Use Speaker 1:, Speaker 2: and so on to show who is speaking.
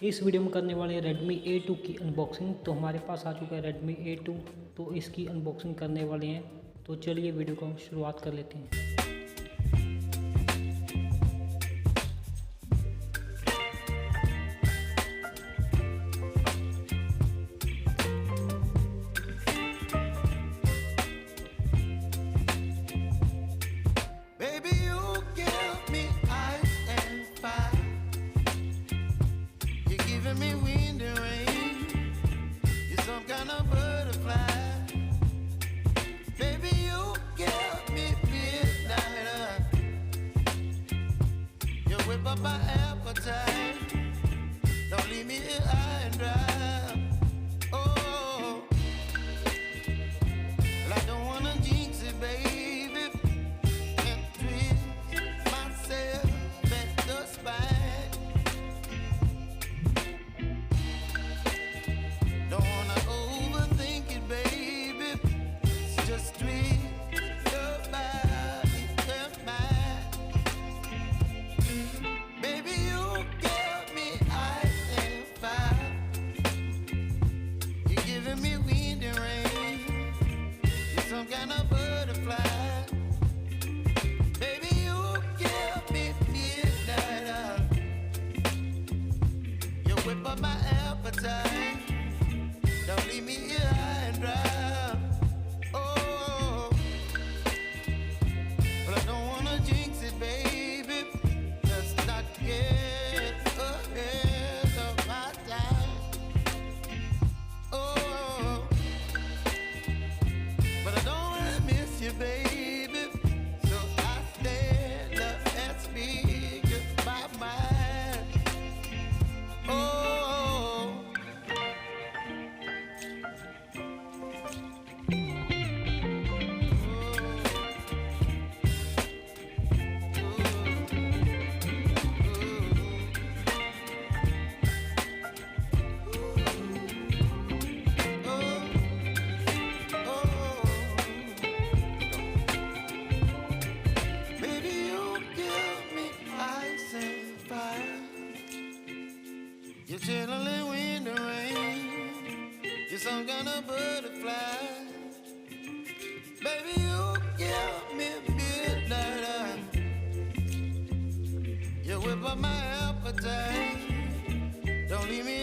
Speaker 1: इस वीडियो में करने वाले हैं Redmi A2 की अनबॉक्सिंग। तो हमारे पास आ चुका है Redmi A2, तो इसकी अनबॉक्सिंग करने वाले हैं। तो चलिए वीडियो को शुरुआत कर लेते हैं।
Speaker 2: Me wind and rain, you're some kind of butterfly. Baby, you give me midnight. You whip up my appetite. Don't leave me here high and dry. Oh, well, I don't wanna jinx it, baby, and twist myself at the spine. Don't wanna overthink it, baby. It's just twist your body and mine. Baby, you give me ice and fire. You're giving me wind and rain. You're some kind of butterfly. Baby, you give me midnight. You whip up my appetite. Don't leave me here high and dry. Oh, but I don't wanna jinx it, baby. Let's not get ahead of my time. Oh, but I don't wanna miss you, baby. So I stand up and speak my mind. Oh. You're chilling wind and rain. You're some kind of butterfly. Baby, you give me midnight. You whip up my appetite. Don't leave me